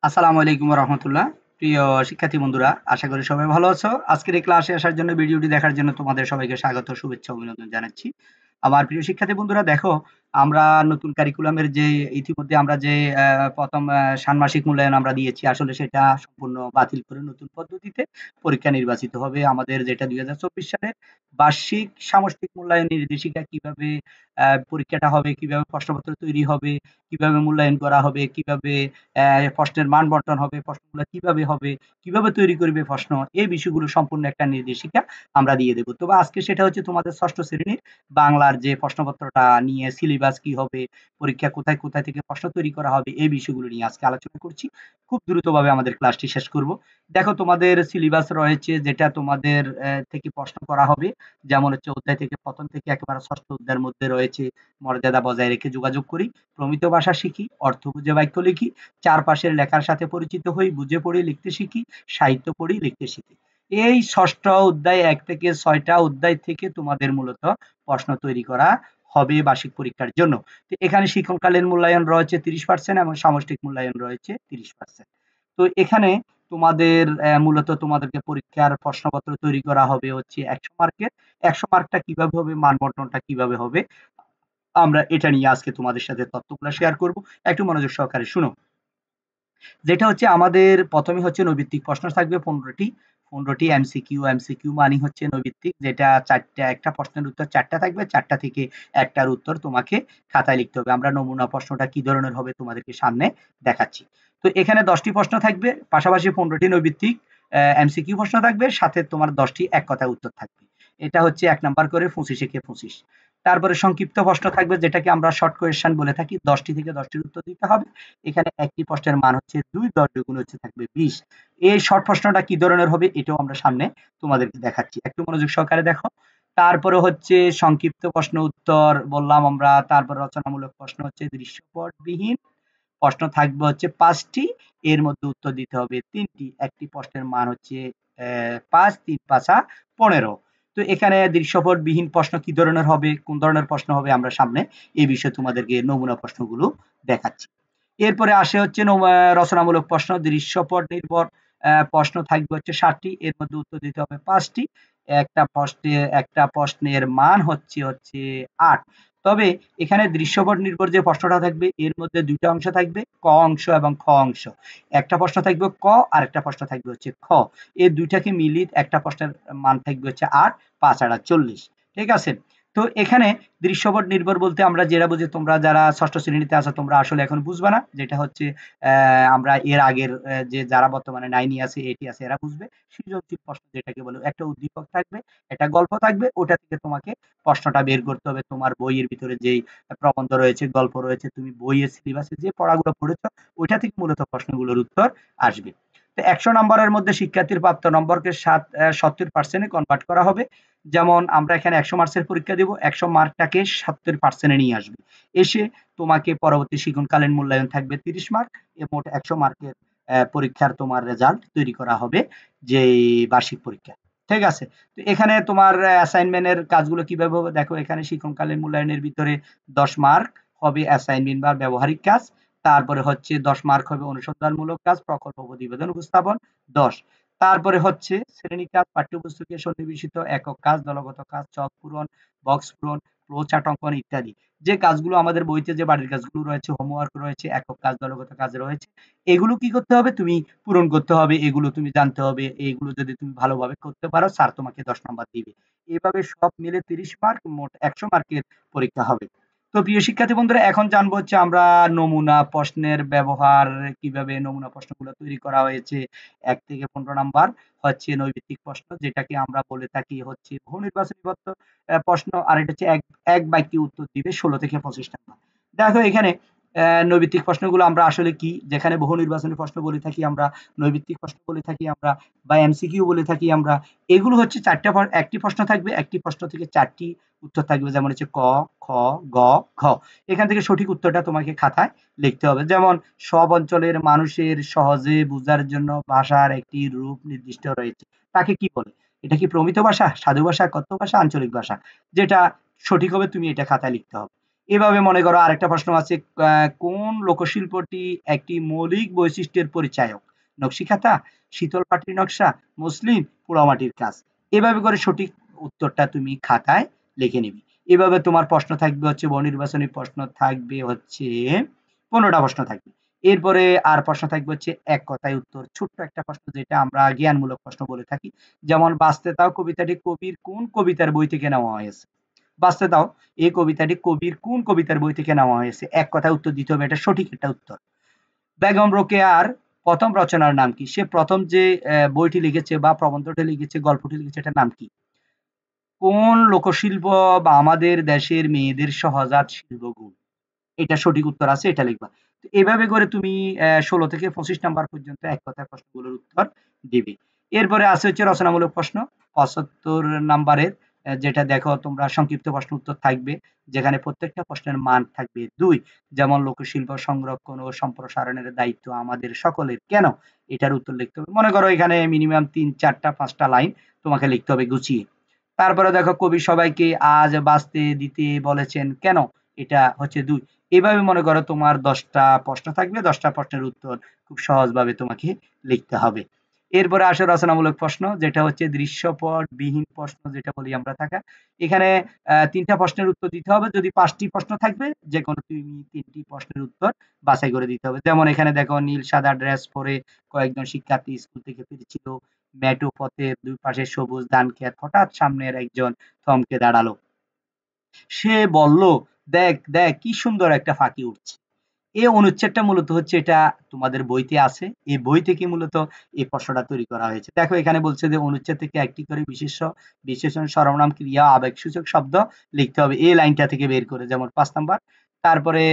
আসসালামু আলাইকুম রহমতুল্লাহ। প্রিয় শিক্ষার্থী বন্ধুরা, আশা করি সবাই ভালো আছো। আজকের এই ক্লাসে আসার জন্য, ভিডিওটি দেখার জন্য তোমাদের সবাইকে স্বাগত, শুভেচ্ছা, অভিনন্দন জানাচ্ছি। আমার প্রিয় শিক্ষার্থী বন্ধুরা, দেখো আমরা নতুন কারিকুলামের যে ইতিমধ্যে আমরা যে প্রথম ষান্মাসিক মূল্যায়ন আমরা দিয়েছি, আসলে সেটা সম্পূর্ণ বাতিল করে নতুন পদ্ধতিতে পরীক্ষা নির্বাচিত হবে। আমাদের যেটা ২০২৪ সালের বার্ষিক সামষ্টিক মূল্যায়ন নির্দেশিকা কিভাবে পরীক্ষাটা হবে, কিভাবে প্রশ্নপত্র তৈরি হবে, কিভাবে মূল্যায়ন করা হবে, কিভাবে প্রশ্নের মান বন্টন হবে, প্রশ্নগুলো কিভাবে হবে, কিভাবে তৈরি করবে প্রশ্ন, এই বিষয়গুলো সম্পূর্ণ একটা নির্দেশিকা আমরা দিয়ে দেব। তবে আজকে সেটা হচ্ছে তোমাদের ষষ্ঠ শ্রেণীর বাংলার যে প্রশ্নপত্রটা নিয়ে সিলেবাস কি হবে, পরীক্ষা কোথায় কোথায় থেকে প্রশ্ন তৈরি করা হবে, এই বিষয়গুলো নিয়ে আজকে আলোচনা করছি। খুব দ্রুতভাবে আমাদের ক্লাসটি শেষ করব। দেখো তোমাদের সিলেবাস রয়েছে, যেটা তোমাদের থেকে প্রশ্ন করা হবে। যেমন হচ্ছে অধ্যায় থেকে প্রথম থেকে একেবারে ষষ্ঠ অধ্যায়ের মধ্যে রয়েছে মর্যাদা বজায় রেখে যোগাযোগ করি, প্রমিত ভাষা শিখি, অর্থ বুঝে বাক্য লিখি, চারপাশের লেখার সাথে পরিচিত হই, বুঝে পড়ি লিখতে শিখি, সাহিত্য পড়ি লিখতে শিখি। এই ষষ্ঠ অধ্যায় ১ থেকে ৬টা অধ্যায় থেকে তোমাদের মূলত প্রশ্ন তৈরি করা হবে বার্ষিক পরীক্ষার জন্য। তো এখানে শিক্ষণকালীন মূল্যায়ন রয়েছে ৩০% এবং সামষ্টিক মূল্যায়ন রয়েছে ৩০%। তো এখানে তোমাদের মূলত তোমাদেরকে পরীক্ষার প্রশ্নপত্র তৈরি করা হবে হচ্ছে ১০০ মার্কের। ১০০ মার্কটা কিভাবে হবে, মান বন্টনটা কিভাবে হবে, আমরা এটা নিয়ে আজকে তোমাদের সাথে তথ্যগুলো শেয়ার করব। একটু মনোযোগ সহকারে শুনো। যেটা হচ্ছে আমাদের প্রথমে হচ্ছে নৈর্ব্যক্তিক প্রশ্ন থাকবে ১৫টি। ১৫টি এমসিকিউ। এমসিকিউ মানে হচ্ছে নৈর্ব্যক্তিক, যেটা ৪টা, একটা প্রশ্নের উত্তর ৪টা থাকবে। ৪টা থেকে একটার উত্তর তোমাকে খাতায় লিখতে হবে। আমরা নমুনা প্রশ্নটা কি ধরনের হবে তোমাদেরকে সামনে দেখাচ্ছি। তো এখানে ১০টি প্রশ্ন থাকবে, পাশাপাশি ১৫টি নৈর্ব্যক্তিক এমসিকিউ প্রশ্ন থাকবে, সাথে তোমার ১০টি এক কথায় উত্তর থাকবে। এটা হচ্ছে ১ নাম্বার করে ২৫ একে ২৫। তারপরে সংক্ষিপ্ত প্রশ্ন থাকবে, যেটাকে আমরা শর্ট কোয়েশ্চেন বলে থাকি। ১০টি থেকে ১০টির উত্তর দিতে হবে। এখানে একটি প্রশ্নের মান হচ্ছে ২, ১০ দুগুণ হচ্ছে থাকবে ২০। এই শর্ট প্রশ্নটা কি ধরনের হবে, এটাও আমরা সামনে তোমাদেরকে দেখাচ্ছি। একটু মনোযোগ সহকারে দেখো। তারপরে হচ্ছে সংক্ষিপ্ত প্রশ্ন উত্তর বললাম আমরা। তারপর রচনামূলক প্রশ্ন হচ্ছে দৃশ্যপটবিহীন প্রশ্ন থাকবে হচ্ছে ৫টি, এর মধ্যে উত্তর দিতে হবে ৩টি। একটি প্রশ্নের মান হচ্ছে ৫, ৩ ৫ ১৫। তো এখানে দৃশ্যপটবিহীন প্রশ্ন কি ধরনের হবে, কোন ধরনের প্রশ্ন হবে, আমরা সামনে এই বিষয়ে তোমাদেরকে নমুনা প্রশ্নগুলো দেখাচ্ছি। এরপরে আসে হচ্ছে রচনামূলক প্রশ্ন। দৃশ্যপট নির্ভর প্রশ্ন থাকবে হচ্ছে ৭টি, এর মধ্যে উত্তর দিতে হবে ৫টি। একটা প্রশ্নের মান হচ্ছে ৮। তবে এখানে দৃশ্যপট নির্ভর যে প্রশ্নটা থাকবে, এর মধ্যে ২ টা অংশ থাকবে, ক অংশ এবং খ অংশ। একটা প্রশ্ন থাকবে ক, আর একটা প্রশ্ন থাকবে হচ্ছে খ। এই ২ টাকে মিলিয়ে একটা প্রশ্নের মান থাকবে হচ্ছে ৮, ৫ ৮ ৪০। ঠিক আছে? তো এখানে দৃশ্যপট নির্ভর বলতে আমরা যেটা বুঝি, তোমরা যারা ষষ্ঠ শ্রেণীতে আছো তোমরা আসলে এখন বুঝবে না। যেটা হচ্ছে আমরা এর আগের যে যারা বর্তমানে ৯ এ আছে, ৮ এ আছে, এরা বুঝবে। সৃজনশীল প্রশ্ন যেটাকে বলে, একটা উদ্দীপক থাকবে, একটা গল্প থাকবে, ওটা থেকে তোমাকে প্রশ্নটা বের করতে হবে। তোমার বইয়ের ভিতরে যেই প্রবন্ধ রয়েছে, গল্প রয়েছে, তুমি বইয়ের সিলেবাসে যে পড়াগুলো পড়েছো, ওইটা থেকে মূলত প্রশ্নগুলোর উত্তর আসবে। তো ১০০ নম্বরের মধ্যে শিক্ষার্থীর প্রাপ্ত নম্বরকে ৭০% এ কনভার্ট করা হবে। যেমন আমরা এখানে ১০০ মার্কসের পরীক্ষা দিব, ১০০ মার্কটাকে ৭০% এ নিয়ে আসবে। এসে তোমাকে পরবর্তী শিক্ষণকালীন মূল্যায়ন থাকবে ৩০ মার্ক। মোট ১০০ মার্কের পরীক্ষার তোমার রেজাল্ট তৈরি করা হবে, যেই বার্ষিক পরীক্ষা। ঠিক আছে? তো এখানে তোমার অ্যাসাইনমেন্টের কাজগুলো কিভাবে হবে দেখো। এখানে শিক্ষণকালীন মূল্যায়নের ভিতরে ১০ মার্ক হবে অ্যাসাইনমেন্ট বা ব্যবহারিক কাজ। তারপরে হচ্ছে ১০ মার্ক হবে অনুসন্ধানমূলক কাজ, প্রকল্প প্রতিবেদন উপস্থাপন ১০। তারপরে হচ্ছে শ্রেণী কাজ, পাঠ্যপুস্তকে সন্নিবেশিত একক কাজ, দলগত কাজ, ছক পূরণ, বক্স পূরণ, ফ্লো চার্ট অঙ্কন ইত্যাদি। যে কাজগুলো আমাদের বইতে, যে বাড়ির কাজগুলো রয়েছে, হোমওয়ার্ক রয়েছে, একক কাজ, দলগত কাজ রয়েছে, এগুলো কি করতে হবে, তুমি পূরণ করতে হবে। এগুলো তুমি জানতে হবে। এগুলো যদি তুমি ভালোভাবে করতে পারো, স্যার তোমাকে ১০ নাম্বার দিবে। এভাবে সব মিলে ৩০ মার্ক, মোট ১০০ মার্কের পরীক্ষা হবে। তো প্রিয় শিক্ষার্থী বন্ধুরা, এখন জানবো হচ্ছে আমরা নমুনা প্রশ্নের ব্যবহার, কিভাবে নমুনা প্রশ্নগুলো তৈরি করা হয়েছে। ১ থেকে ১৫ নাম্বার হচ্ছে নৈর্ব্যক্তিক প্রশ্ন, যেটাকে আমরা বলে থাকি হচ্ছে বহু নির্বাচনী প্রশ্ন। আর এটা হচ্ছে এক বাক্যে উত্তর দিবে ১৬ থেকে ২৫ নাম্বার। দেখো এখানে নৈর্ব্যক্তিক প্রশ্নগুলো আমরা আসলে কি, যেখানে বহু নির্বাচনী প্রশ্ন বলে থাকি আমরা, নৈর্ব্যক্তিক প্রশ্ন বলে থাকি আমরা, বা এমসিকিউ বলে থাকি আমরা। এগুলো হচ্ছে ৪টা একটি প্রশ্ন থাকবে, একটি প্রশ্ন থেকে ৪টি উত্তর থাকবে। যেমন হচ্ছে ক, খ, গ, ঘ। এখান থেকে সঠিক উত্তরটা তোমাকে খাতায় লিখতে হবে। যেমন সব অঞ্চলের মানুষের সহজে বুঝার জন্য ভাষার একটি রূপ নির্দিষ্ট রয়েছে। তাকে কি বলে? এটা কি প্রমিত ভাষা, সাধু ভাষা, কথ্য ভাষা, আঞ্চলিক ভাষা? যেটা সঠিক হবে তুমি এটা খাতায় লিখতে হবে। এভাবে মনে করো আরেকটা প্রশ্ন আছে, কোন লোকশিল্পটি একটি মৌলিক বৈশিষ্ট্যের পরিচায়ক? নকশিকাঁথা, শীতল পাটির নকশা, মসলিন, পোড়ামাটির কাজ। এভাবে করে সঠিক উত্তরটা তুমি খাতায় লিখে নিবি। এভাবে তোমার প্রশ্ন থাকবে হচ্ছে বহুনির্বাচনী প্রশ্ন থাকবে হচ্ছে 15টা প্রশ্ন থাকবে। এরপরে আর প্রশ্ন থাকবে হচ্ছে এক কথায় উত্তর, ছোট্ট একটা প্রশ্ন যেটা আমরা জ্ঞানমূলক প্রশ্ন বলে থাকি। যেমন বাঁচতে দাও কবিতাটি কবির কোন কবিতার বই থেকে নেওয়া হয়েছে? বাঁচতে দাও এই কবিতাটি কবির কোন কবিতার বই থেকে নেওয়া হয়েছে? এক কথায় উত্তর দিতে হবে, এটা সঠিক একটা উত্তর। বেগম রোকেয়ার প্রথম রচনার নাম কি? সে প্রথম যে বইটি লিখেছে বা প্রবন্ধটি লিখেছে, গল্পটি লিখেছে, এটার নাম কি? কোন লোকশিল্প বা আমাদের দেশের মেয়েদের সহজাত শিল্পগুণ? এটা সঠিক উত্তর আছে, এটা লিখবা। তো এভাবে করে তুমি ১৬ থেকে ২৫ নাম্বার পর্যন্ত এক কথায় প্রশ্নগুলোর উত্তর দিবে। এরপরে আছে হচ্ছে রচনামূলক প্রশ্ন ৭৫ নাম্বারের, যেটা দেখো তোমরা সংক্ষিপ্ত প্রশ্ন উত্তর থাকবে, যেখানে প্রত্যেকটা প্রশ্নের মান থাকবে ২। যেমন লোকশিল্প সংরক্ষণ ও সম্প্রসারণের দায়িত্ব আমাদের সকলের কেন? এটার উত্তর লিখতে হবে। মনে করো এখানে মিনিমাম ৩, ৪টা ৫টা লাইন তোমাকে লিখতে হবে গুছিয়ে। তারপরে দেখো কবি সবাইকে আজ বাঁচতে দিতে বলেছেন কেন? এটা হচ্ছে ২। এভাবে মনে করো তোমার ১০টা প্রশ্ন থাকবে, ১০টা প্রশ্নের উত্তর খুব সহজভাবে তোমাকে লিখতে হবে। এরপরে আসে রচনামূলক প্রশ্ন, যেটা হচ্ছে দৃশ্যপট বিহীন প্রশ্ন যেটা বলি আমরা থাকা। এখানে ৩টা প্রশ্নের উত্তর দিতে হবে। যদি ৫টি প্রশ্ন থাকবে, যেকোনো তুমি ৩টি প্রশ্নের উত্তর বাছাই করে দিতে হবে। যেমন এখানে দেখো নীল সাদা ড্রেস পরে কয়েকজন শিক্ষার্থী স্কুল থেকে ফিরছিল। মেঠো পথের ২ পাশে সবুজ ধানক্ষেত। হঠাৎ সামনের একজন থমকে দাঁড়ালো। সে বলল, "দেখ, দেখ কি সুন্দর একটা পাখি উড়ছে।" এই অনুচ্ছেদটা মূলত হচ্ছে এটা তোমাদের বইতে আছে। এই বই থেকে মূলত এই প্রশ্নটা তৈরি করা হয়েছে। দেখো এখানে বলছে যে অনুচ্ছেদ থেকে একটি করে বিশেষণ, সর্বনাম, ক্রিয়া, আবেগসূচক শব্দ লিখতে হবে। এই লাইনটা থেকে বের করে, যেমন ৫ নাম্বার। তারপরে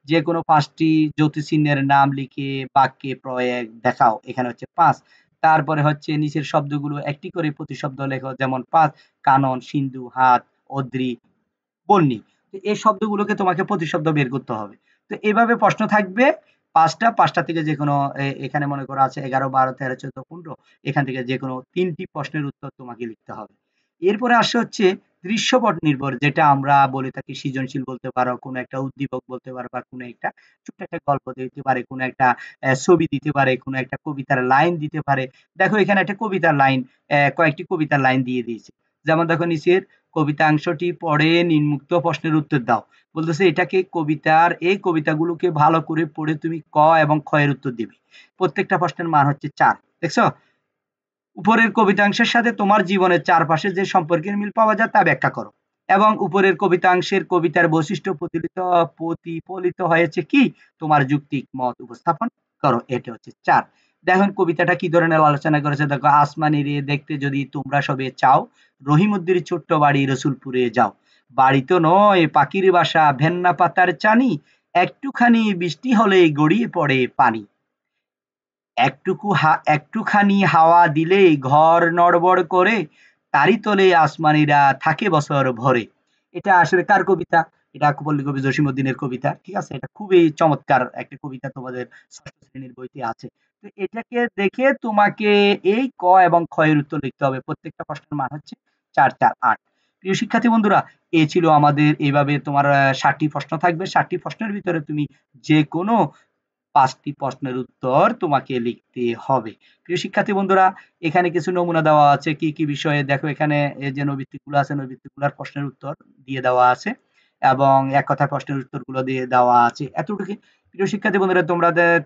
যেকোনো ৫ টি জ্যোতিচিহ্নের নাম লিখে বাক্যে প্রয়োগ দেখাও। এখানে হচ্ছে ৫। তারপরে হচ্ছে নিচের শব্দগুলো একটি করে প্রতিশব্দ লেখো। যেমন ৫ কানন, সিন্ধু, হাত, অদ্রি, বন্যি। তো এই শব্দগুলোকে তোমাকে প্রতিশব্দ বের করতে হবে। তো এভাবে প্রশ্ন থাকবে ৫টা থেকে যেকোনো, এখানে মনে করা আছে ১১, ১২, ১৩, ১৪, ১৫, এখান থেকে যেকোনো ৩ টি প্রশ্নের উত্তর তোমাকে লিখতে হবে। এরপরে আসে হচ্ছে দৃশ্যপট নির্ভর, যেটা আমরা বলে থাকি সৃজনশীল বলতে পারো, কোনো একটা উদ্দীপক বলতে পারো, বা কোনো একটা ছোট্ট একটা গল্প দিতে পারে, কোনো একটা ছবি দিতে পারে, কোনো একটা কবিতার লাইন দিতে পারে। দেখো এখানে একটা কবিতার লাইন, কয়েকটি কবিতার লাইন দিয়ে দিয়েছে। যেমন দেখো নিচের কবিতাংশটি পড়ে নিম্নোক্ত প্রশ্নের উত্তর দাও। বলতেছে এটাকে কবিতার এই কবিতাগুলোকে ভালো করে পড়ে তুমি ক এবং খ এর উত্তর দিবে। প্রত্যেকটা প্রশ্নের মান হচ্ছে ৪। দেখছো? উপরের কবিতাংশের সাথে তোমার জীবনের চারপাশে যে সম্পর্কের মিল পাওয়া যায় তা ব্যাখ্যা করো। এবং উপরের কবিতাংশের কবিতার বৈশিষ্ট্য প্রতিফলিত হয়েছে কি? তোমার যুক্তিক মত উপস্থাপন করো। এটা হচ্ছে ৪। দেখুন কবিতাটা কি ধরনের আলোচনা করেছে, দেখো আসমানি রে দেখতে যদি তোমরা সবে চাও, রহিমউদ্দির ছোট্ট বাড়ি রসুলপুরে যাও। বাড়ি তো নয় পাখির বাসা, ভেন্না পাতার চানি, একটুখানি বৃষ্টি হলেই গড়িয়ে পড়ে পানি। একটুখানি হাওয়া দিলেই ঘর নড়বড় করে, তারই তলে আসমানিরা থাকে বছর ভরে। এটা আসলে কার কবিতা? এটা পল্লী কবি জসীমউদ্দিনের কবিতা। ঠিক আছে? এটা খুবই চমৎকার একটা কবিতা, তোমাদের ৬ষ্ঠ শ্রেণীর বইতে আছে। তো এটাকে দেখে তোমাকে এই ক এবং খ এর উত্তর লিখতে হবে। প্রত্যেকটা প্রশ্নের মান হচ্ছে ৪, ৪, ৮। প্রিয় শিক্ষার্থী বন্ধুরা, এ ছিল আমাদের, এইভাবে তোমার ৬০ টি প্রশ্ন থাকবে। ৬০ টি প্রশ্নের ভিতরে তুমি যেকোনো ৫ টি প্রশ্নের উত্তর তোমাকে লিখতে হবে। প্রিয় শিক্ষার্থী বন্ধুরা, এখানে কিছু নমুনা দেওয়া আছে কি, কি বিষয়ে, দেখো এখানে এই যে নৈর্ব্যক্তিকগুলো আছে, নৈর্ব্যক্তিকগুলোর প্রশ্নের উত্তর দিয়ে দেওয়া আছে এবং এক কথায় প্রশ্নের উত্তরগুলো দিয়ে দেওয়া আছে। এতটুকুই। প্রিয় শিক্ষার্থী বন্ধুরা,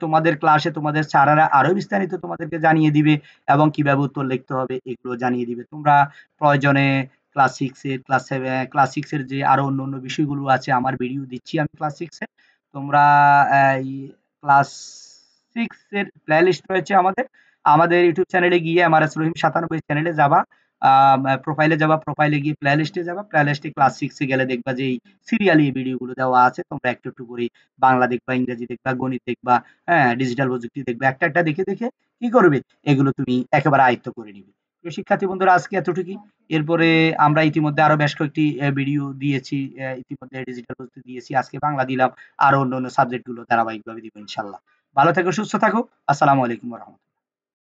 তোমাদের ক্লাসে তোমাদের স্যারেরা আরো বিস্তারিত তোমাদেরকে জানিয়ে দিবে এবং কিভাবে উত্তর লিখতে হবে এগুলো জানিয়ে দিবে। তোমরা প্রয়োজনে ক্লাস 6 এর, ক্লাস 6 এর যে আরো অন্যান্য বিষয়গুলো আছে, আমার ভিডিও দিচ্ছি আমি ক্লাস 6 এর। তোমরা এই ক্লাস 6 এর প্লেলিস্ট রয়েছে আমাদের। আমাদের ইউটিউব চ্যানেলে গিয়ে এমআরএস রহিম ৯৭ চ্যানেলে যাবা, প্রোফাইলে যাবা, প্রোফাইলে গিয়ে প্লেলিস্টে যাবা, প্লেলিস্টে ক্লাস 6 এ গেলে দেখবা যে এই সিরিয়ালি এই ভিডিওগুলো দেওয়া আছে। তোমরা একটু, একটু করে বাংলা দেখবা, ইংরেজি দেখবা, গণিত দেখবা, হ্যাঁ, ডিজিটাল প্রযুক্তি দেখবা। একটা, একটা দেখে, দেখে কি করবে? এগুলো তুমি একেবারে আয়ত্ত করে নিবে। প্রিয় শিক্ষার্থী বন্ধুরা, আজকে এতটুকুই। এরপরে আমরা ইতিমধ্যে আরো বেশ কয়েকটি ভিডিও দিয়েছি। ইতিমধ্যে ডিজিটাল প্রযুক্তি দিয়েছি। আজকে বাংলা দিলাম। আরো অন্যান্য সাবজেক্ট গুলো ধারাবাহিকভাবে দিব ইনশাআল্লাহ। ভালো থাকো, সুস্থ থাকো। আসসালামু আলাইকুম ওয়া রাহমাতুল্লাহ।